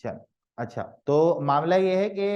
चलो अच्छा, तो मामला ये है कि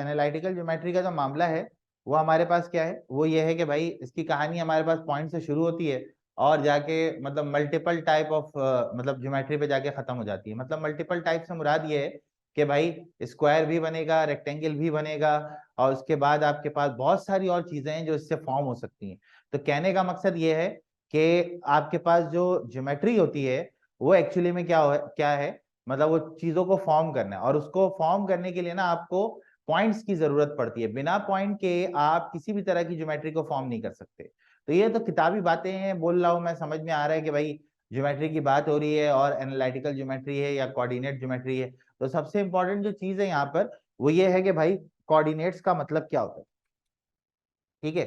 एनालिटिकल ज्योमेट्री का जो मामला है वो हमारे पास क्या है, वो ये है कि भाई इसकी कहानी हमारे पास पॉइंट से शुरू होती है और जाके मतलब मल्टीपल टाइप ऑफ मतलब ज्योमेट्री पे जाके खत्म हो जाती है। मतलब मल्टीपल टाइप से मुराद ये है कि भाई स्क्वायर भी बनेगा, रेक्टेंगल भी बनेगा, और उसके बाद आपके पास बहुत सारी और चीजें हैं जो इससे फॉर्म हो सकती हैं। तो कहने का मकसद ये है कि आपके पास जो ज्योमेट्री होती है वो एक्चुअली में क्या है, मतलब वो चीजों को फॉर्म करना है, और उसको फॉर्म करने के लिए ना आपको पॉइंट्स की जरूरत पड़ती है। बिना पॉइंट के आप किसी भी तरह की ज्योमेट्री को फॉर्म नहीं कर सकते। तो ये तो किताबी बातें हैं, बोल रहा हूं मैं, समझ में आ रहा है कि भाई ज्योमेट्री की बात हो रही है और एनालिटिकल ज्योमेट्री है या कोऑर्डिनेट ज्योमेट्री है। तो सबसे इंपॉर्टेंट जो चीज है यहाँ पर वो ये है कि भाई कोऑर्डिनेट्स का मतलब क्या होता है। ठीक है,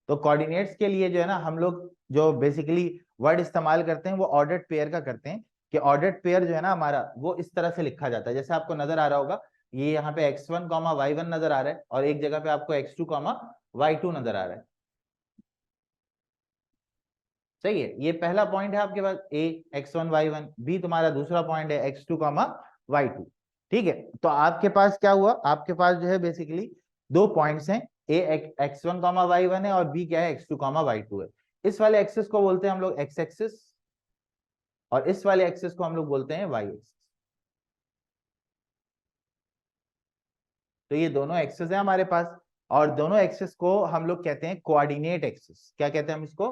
तो कोऑर्डिनेट्स के लिए जो है ना हम लोग जो बेसिकली वर्ड इस्तेमाल करते हैं वो ऑर्डर्ड पेयर का करते हैं। कि ऑर्डर्ड पेयर जो है ना हमारा वो इस तरह से लिखा जाता है, जैसे आपको नजर आ रहा होगा, ये यहाँ पे x1 कॉमा y1 नजर आ रहा है और एक जगह पे आपको x2 कॉमा y2 नजर आ रहा है। सही है, ये पहला पॉइंट है आपके पास a x1 y1, b तुम्हारा दूसरा पॉइंट है x2 कॉमा y2। ठीक है, तो आपके पास क्या हुआ, आपके पास जो है बेसिकली दो पॉइंट्स हैं, a x1 कॉमा y1 है और b क्या है x2 कॉमा y2 है। इस वाले एक्सिस को बोलते हैं हम लोग x एक्सिस और इस वाले एक्सिस को हम लोग बोलते हैं y एक्सिस। तो ये दोनों एक्सिस है हमारे पास, और दोनों एक्सिस को हम लोग कहते हैं कोऑर्डिनेट एक्सिस। क्या कहते हैं हम इसको,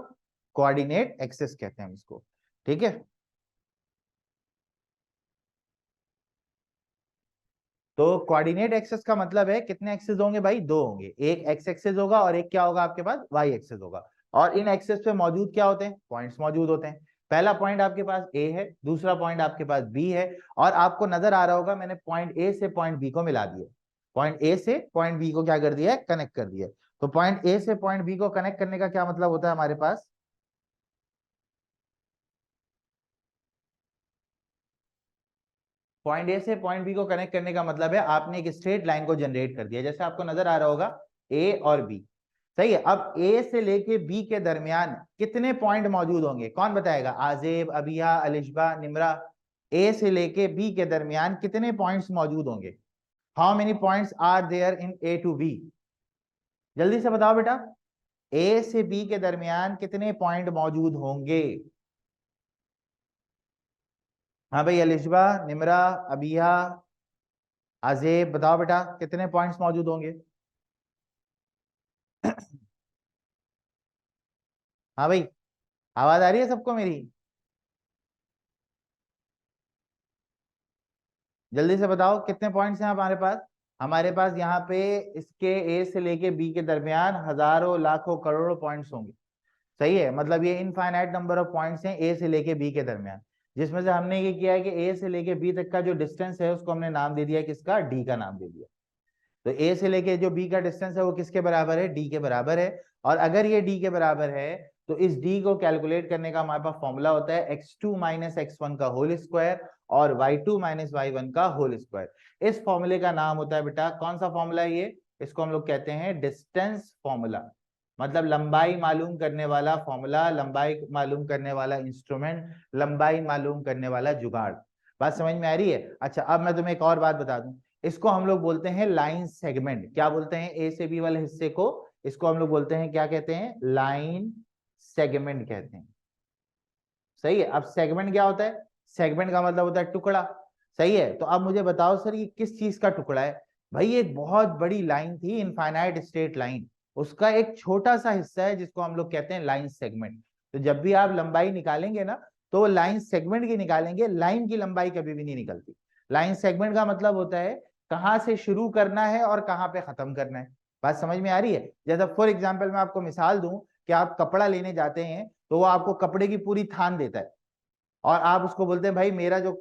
कोऑर्डिनेट एक्सिस कहते हैं हम इसको। ठीक है, तो कोऑर्डिनेट एक्सिस का मतलब है कितने एक्सिस होंगे भाई, दो होंगे, एक एक्स एक्सिस होगा और एक क्या होगा आपके पास, वाई एक्सिस होगा। और इन एक्सिस पे मौजूद क्या होते हैं, पॉइंट्स मौजूद होते हैं। पहला पॉइंट आपके पास ए है, दूसरा पॉइंट आपके पास बी है, और आपको नजर आ रहा होगा मैंने पॉइंट ए से पॉइंट बी को मिला दिया, पॉइंट ए से पॉइंट बी को क्या कर दिया है, कनेक्ट कर दिया। तो पॉइंट ए से पॉइंट बी को कनेक्ट करने का क्या मतलब होता है हमारे पास, पॉइंट ए से पॉइंट बी को कनेक्ट करने का मतलब है आपने एक स्ट्रेट लाइन को जनरेट कर दिया, जैसे आपको नजर आ रहा होगा ए और बी। सही है, अब ए से लेके बी के दरमियान कितने पॉइंट मौजूद होंगे, कौन बताएगा, आजेब, अबिया, अलिशबा, निमरा। ए से लेके बी के दरमियान कितने पॉइंट्स मौजूद होंगे, how many points are there in A to B, जल्दी से बताओ बेटा। ए से बी के दरमियान कितने पॉइंट मौजूद होंगे। हाँ भाई, अलिशबा, निमरा, अबिया, आजेब, बताओ बेटा कितने पॉइंट्स मौजूद होंगे। हाँ भाई, आवाज आ रही है सबको मेरी, जल्दी से बताओ कितने पॉइंट्स हैं हमारे पास। हमारे पास यहाँ पे इसके ए से लेके बी के दरमियान हजारों लाखों करोड़ों पॉइंट्स होंगे। सही है, मतलब ये इनफाइनाइट नंबर ऑफ पॉइंट्स हैं ए से लेके बी के दरमियान, जिसमें से हमने ये किया है कि ए से लेके बी तक का जो डिस्टेंस है उसको हमने नाम दे दिया, किसका, डी का नाम दे दिया। तो ए से लेके जो बी का डिस्टेंस है वो किसके बराबर है, डी के बराबर है। और अगर ये डी के बराबर है तो इस डी को कैलकुलेट करने का हमारे पास फॉर्मूला होता है x2 माइनस x1 का होल स्क्वायर और y2 माइनस y1 का होल स्क्वायर। इस फॉर्मूले का नाम होता है बेटा, कौन सा फॉर्मूला है ये, इसको हम लोग कहते हैं डिस्टेंस फॉर्मूला। मतलब लंबाई मालूम करने वाला फॉर्मूला, लंबाई मालूम करने वाला इंस्ट्रूमेंट, लंबाई मालूम करने वाला जुगाड़। बात समझ में आ रही है। अच्छा, अब मैं तुम्हें एक और बात बता दूं, इसको हम लोग बोलते हैं लाइन सेगमेंट। क्या बोलते हैं, ए से बी वाले हिस्से को, इसको हम लोग बोलते हैं, क्या कहते हैं, लाइन सेगमेंट कहते हैं। सही है, अब सेगमेंट क्या होता है, सेगमेंट का मतलब होता है टुकड़ा। सही है, तो अब मुझे बताओ सर ये किस चीज का टुकड़ा है। भाई ये एक बहुत बड़ी लाइन थी, इनफाइनाइट स्ट्रेट लाइन, उसका एक छोटा सा हिस्सा है जिसको हम लोग कहते हैं लाइन सेगमेंट। तो जब भी आप लंबाई निकालेंगे ना तो लाइन सेगमेंट की निकालेंगे, लाइन की लंबाई कभी भी नहीं निकलती। लाइन सेगमेंट का मतलब होता है कहाँ से शुरू करना है और कहाँ पे खत्म करना है। बात समझ में आ रही है। जैसे फॉर एग्जाम्पल मैं आपको मिसाल दूं कि आप कपड़ा लेने जाते हैं तो वो आपको कपड़े की पूरी थान देता है और आप उसको बोलते हैं भाई मेरा जो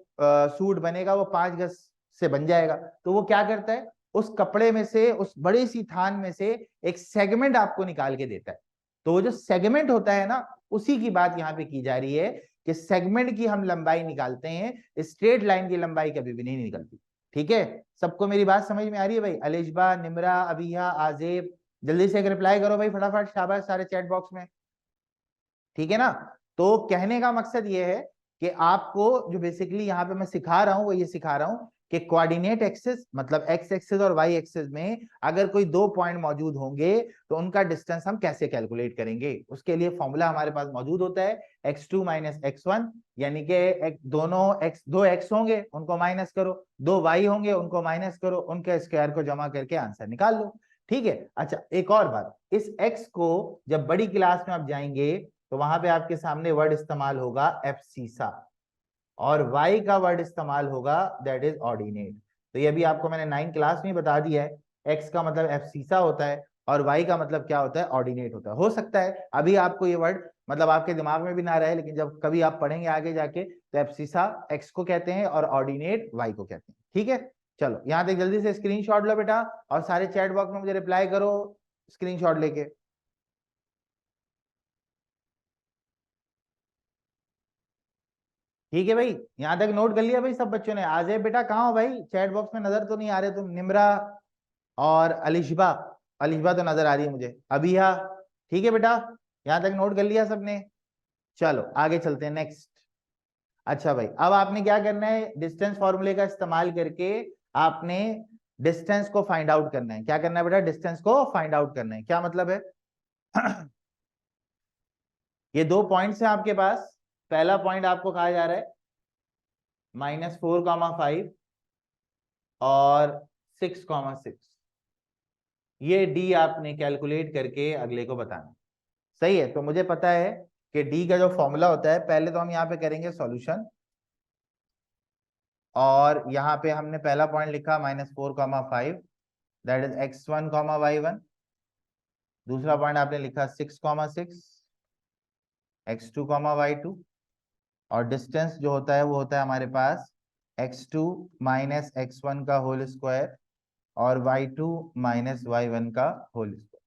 सूट बनेगा वो 5 गज से बन जाएगा। तो वो क्या करता है, उस कपड़े में से, उस बड़ी सी थान में से एक सेगमेंट आपको निकाल के देता है। तो वो जो सेगमेंट होता है ना, उसी की बात यहाँ पे की जा रही है कि सेगमेंट की हम लंबाई निकालते हैं, स्ट्रेट लाइन की लंबाई कभी भी नहीं निकलती। ठीक है, सबको मेरी बात समझ में आ रही है भाई, अलिशबा, निमरा, अबिया, आजेब, जल्दी से एक रिप्लाई करो भाई फटाफट, शाबाश सारे चैट बॉक्स में। ठीक है ना। तो कहने का मकसद ये है कि आपको जो बेसिकली यहाँ पे मैं सिखा रहा हूँ वो ये सिखा रहा हूँ कि कोऑर्डिनेट एक्सिस मतलब एक्स एक्सिस और वाई एक्सिस में अगर कोई दो पॉइंट मौजूद होंगे तो उनका डिस्टेंस हम कैसे कैलकुलेट करेंगे। उसके लिए फॉर्मूला हमारे पास मौजूद होता है x2 माइनस x1, यानी कि दोनों x, दो x होंगे उनको माइनस करो, दो y होंगे उनको माइनस करो, उनके स्क्वायर को जमा करके आंसर निकाल लो। ठीक है। अच्छा एक और बात, इस x को जब बड़ी क्लास में आप जाएंगे तो वहां पे आपके सामने वर्ड इस्तेमाल होगा एब्सिसा, और y का वर्ड इस्तेमाल होगा दैट इज ऑर्डिनेट। तो ये भी आपको मैंने 9 क्लास में बता दिया है, x का मतलब एब्सिसा होता है और y का मतलब क्या होता है, ऑर्डिनेट होता है। हो सकता है अभी आपको ये वर्ड मतलब आपके दिमाग में भी ना रहे, लेकिन जब कभी आप पढ़ेंगे आगे जाके तो एब्सिसा x को कहते हैं और ऑर्डिनेट y को कहते हैं। ठीक है, चलो यहां तक जल्दी से स्क्रीनशॉट लो बेटा, और सारे चैट बॉक्स में मुझे रिप्लाई करो स्क्रीनशॉट लेके। ठीक है भाई, यहां तक नोट कर लिया भाई सब बच्चों ने। आजे बेटा कहाँ हो भाई, चैट बॉक्स में नजर तो नहीं आ रहे तुम। निम्रा और अलिशबा, अलिशबा तो नजर आ रही है मुझे, अबिया। ठीक है बेटा, यहां तक नोट कर लिया सबने। चलो आगे चलते हैं नेक्स्ट। अच्छा भाई, अब आपने क्या करना है, डिस्टेंस फॉर्मूले का इस्तेमाल करके आपने डिस्टेंस को फाइंड आउट करना है। क्या करना है बेटा, डिस्टेंस को फाइंड आउट करना है। क्या मतलब है ये दो पॉइंट्स हैं आपके पास। पहला पॉइंट आपको कहा जा रहा है -4,5 और 6,6। ये डी आपने कैलकुलेट करके अगले को बताना। सही है, तो मुझे पता है कि डी का जो फॉर्मूला होता है, पहले तो हम यहाँ पे करेंगे सॉल्यूशन, और यहाँ पे हमने पहला पॉइंट लिखा -4,5 दैट इज x1, y1। दूसरा पॉइंट आपने लिखा 6,6 x2, y2। और डिस्टेंस जो होता है वो होता है हमारे पास x2 माइनस x1 का होल स्क्वायर और y2 माइनस y1 का होल स्क्वायर।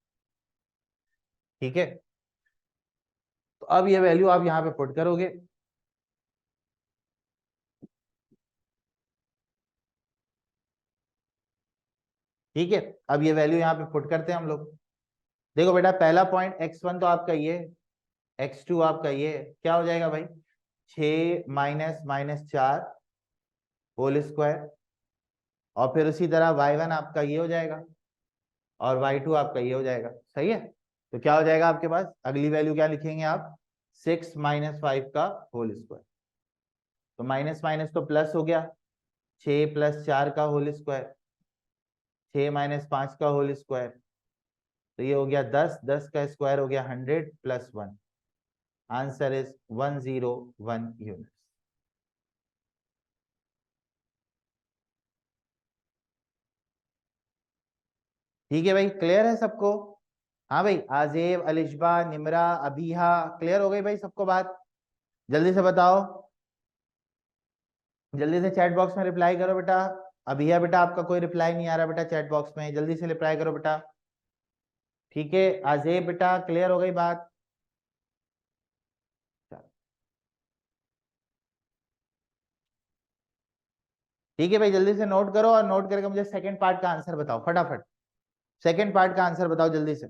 ठीक है, तो अब ये वैल्यू आप यहाँ पे पुट करोगे। ठीक है, अब ये वैल्यू यहाँ पे पुट करते हैं हम लोग। देखो बेटा, पहला पॉइंट x1 तो आपका ये, x2 आपका ये, क्या हो जाएगा भाई, 6 माइनस -4 होल स्क्वायर, और फिर उसी तरह y1 आपका ये हो जाएगा और y2 आपका ये हो जाएगा। सही है, तो क्या हो जाएगा आपके पास, अगली वैल्यू क्या लिखेंगे आप, 6 माइनस 5 का होल स्क्वायर। तो माइनस माइनस तो प्लस हो गया, 6 प्लस 4 का होल स्क्वायर, 6 माइनस 5 का होल स्क्वायर, तो ये हो गया 10, 10 का स्क्वायर हो गया 100 प्लस 1। Answer is 101 unit. ठीक है भाई, क्लियर है सबको। हाँ भाई, आजेब, अलिशबा, निमरा, अबीहा, क्लियर हो गई भाई सबको बात। जल्दी से बताओ, जल्दी से चैट बॉक्स में रिप्लाई करो बेटा। अबीहा बेटा आपका कोई रिप्लाई नहीं आ रहा बेटा चैट बॉक्स में, जल्दी से रिप्लाई करो बेटा। ठीक है, आजेब बेटा क्लियर हो गई बात। ठीक है भाई, जल्दी से नोट करो, और नोट करके मुझे सेकंड पार्ट का आंसर बताओ फटाफट। सेकंड पार्ट का आंसर बताओ जल्दी से।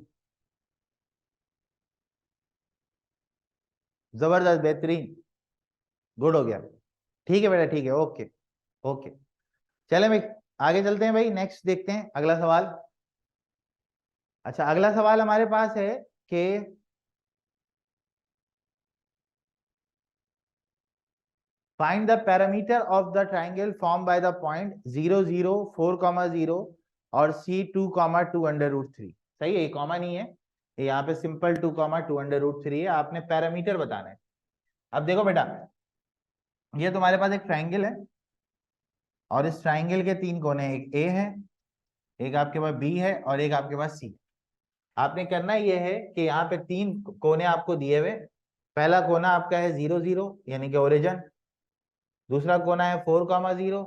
जबरदस्त, बेहतरीन, गुड हो गया। ठीक है बेटा, ठीक है, ओके ओके। चले भाई, आगे चलते हैं भाई, नेक्स्ट देखते हैं अगला सवाल। अच्छा, अगला सवाल हमारे पास है कि find the parameter of the triangle form by the point 0, 0, 4,0 और C2, 2 अंडर रूट 3। सही है, ये कॉमा नहीं है, ये यहाँ पे सिंपल 2, 2 अंडर रूट 3 है। आपने पैरामीटर बताना है। अब देखो बेटा, ये तुम्हारे पास एक ट्राइंगल है, और इस ट्राइंगल के तीन कोने, एक ए है, एक आपके पास बी है, और एक आपके पास सी। आपने करना ये है कि यहाँ पे तीन कोने आपको दिए हुए। पहला कोना आपका है 0, 0 यानी कि ओरिजिन, दूसरा कोना है 4,0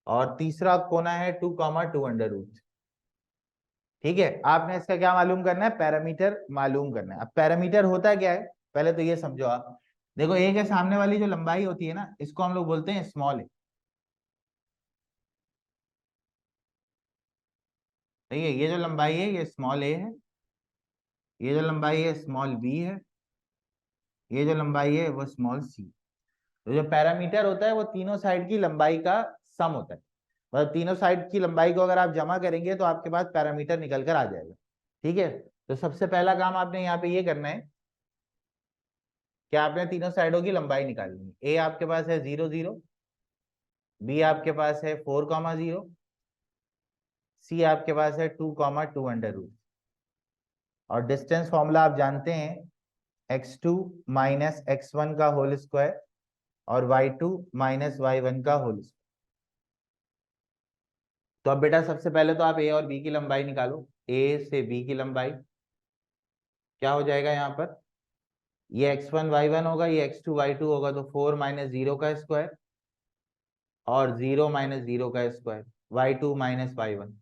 और तीसरा कोना है 2,2 अंडर रूट। ठीक है, आपने इसका क्या मालूम करना है, पैरामीटर मालूम करना है। अब पैरामीटर होता है क्या है, पहले तो ये समझो आप। देखो, ए के सामने वाली जो लंबाई होती है ना, इसको हम लोग बोलते हैं स्मॉल ए। ठीक है, ये जो लंबाई है ये स्मॉल ए है, ये जो लंबाई है स्मॉल बी है, ये जो लंबाई है वो स्मॉल सी। तो जो पैरामीटर होता है वो तीनों साइड की लंबाई का सम होता है, मतलब तीनों साइड की लंबाई को अगर आप जमा करेंगे तो आपके पास पैरामीटर निकल कर आ जाएगा। ठीक है, तो सबसे पहला काम आपने यहाँ पे ये करना है कि आपने तीनों साइडों की लंबाई निकालनी है। ए आपके पास है 0 0, बी आपके पास है 4,0, सी आपके पास है 2,2 अंडर रूट, और डिस्टेंस फॉर्मूला आप जानते हैं x2 माइनस x1 का होल स्क्वायर और y2 माइनस y1 का होल स्क्वायर। तो अब बेटा सबसे पहले तो आप a और b की लंबाई निकालो। a से b की लंबाई क्या हो जाएगा, यहाँ पर ये x1 y1 होगा, ये x2 y2 होगा, तो 4 माइनस 0 का स्क्वायर और 0 माइनस 0 का स्क्वायर, y2 माइनस y1,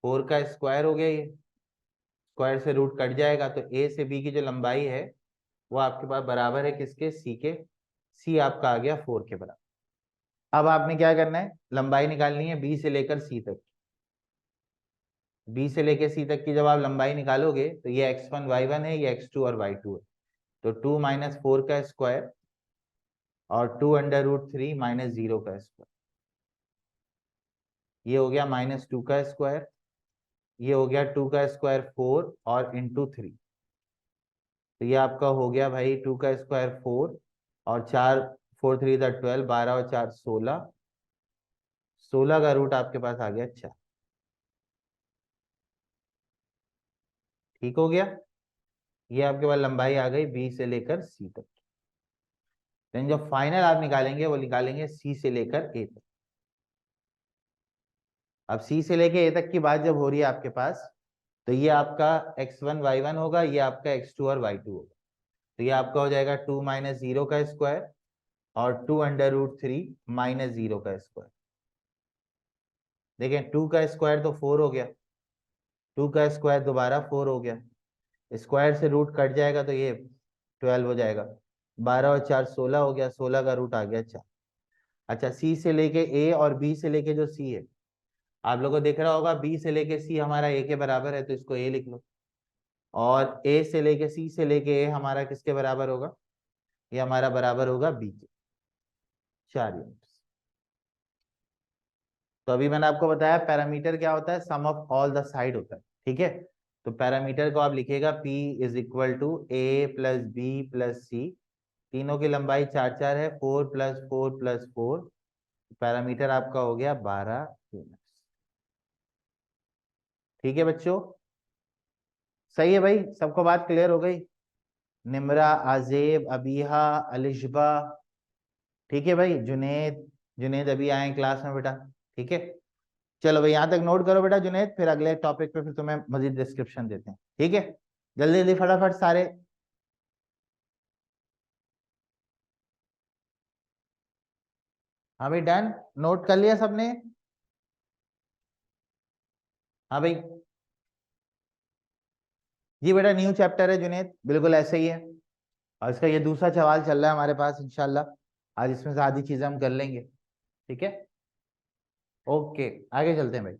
4 का स्क्वायर हो गया, ये स्क्वायर से रूट कट जाएगा, तो a से b की जो लंबाई है वो आपके पास बराबर है किसके, c के। c आपका आ गया 4 के बराबर। अब आपने क्या करना है, लंबाई निकालनी है b से लेकर c तक। b से लेकर c तक की जब आप लंबाई निकालोगे तो ये x1 y1 है, ये x2 और y2 है, तो 2 माइनस 4 का स्क्वायर और 2 अंडर रूट 3 माइनस 0 का स्क्वायर, ये हो गया माइनस 2 का स्क्वायर, ये हो गया 2 का स्क्वायर 4 और इंटू 3, तो ये आपका हो गया भाई 2 का स्क्वायर 4 और 4 4 3 12, 12 और 4 16, 16 का रूट आपके पास आ गया 4। ठीक हो गया, ये आपके पास लंबाई आ गई बी से लेकर सी तक। देन जो फाइनल आप निकालेंगे वो निकालेंगे सी से लेकर ए तक। अब सी से लेकर ए तक की बात जब हो रही है आपके पास, तो ये आपका x1 y1 होगा, ये आपका x2 और y2 होगा, तो ये आपका हो जाएगा 2 माइनस 0 का स्क्वायर और 2 अंडर रूट 3 माइनस 0 का स्क्वायर। देखें 2 का स्क्वायर तो 4 हो गया, 2 का स्क्वायर दोबारा 4 हो गया, स्क्वायर से रूट कट जाएगा तो ये 12 हो जाएगा, 12 और 4 16 हो गया, 16 का रूट आ गया 4। अच्छा, सी से लेके ए और बी से लेके जो सी है, आप लोगों को दिख रहा होगा बी से लेके सी हमारा ए के बराबर है, तो इसको ए लिख लो, और ए से लेके सी से लेके ए हमारा किसके बराबर होगा, ये हमारा बराबर होगा बी के, 4 यूनिट। तो अभी मैंने आपको बताया पैरामीटर क्या होता है, सम ऑफ ऑल द साइड होता है। ठीक है, तो पैरामीटर को आप लिखिएगा P is equal to A plus B plus C, तीनों की लंबाई 4 4 है, 4 प्लस 4 प्लस 4, पैरामीटर आपका हो गया 12 यूनिट। ठीक है बच्चों, सही है भाई, सबको बात क्लियर हो गई। निमरा, आजेब, अबीहा, अलिशबा, ठीक है भाई, जुनेद, जुनेद अभी आए क्लास में बेटा। ठीक है, चलो भाई यहाँ तक नोट करो बेटा जुनेद, फिर अगले टॉपिक पे फिर तुम्हें मजीद डिस्क्रिप्शन देते हैं। ठीक है, जल्दी जल्दी फटाफट सारे। हाँ भाई डन, नोट कर लिया सबने। हाँ भाई, जी बेटा न्यू चैप्टर है जुनेद, बिल्कुल ऐसे ही है, और इसका ये दूसरा सवाल चल रहा है हमारे पास इंशाल्लाह, आज इसमें से आधी चीजें हम कर लेंगे। ठीक है, ओके, आगे चलते हैं भाई।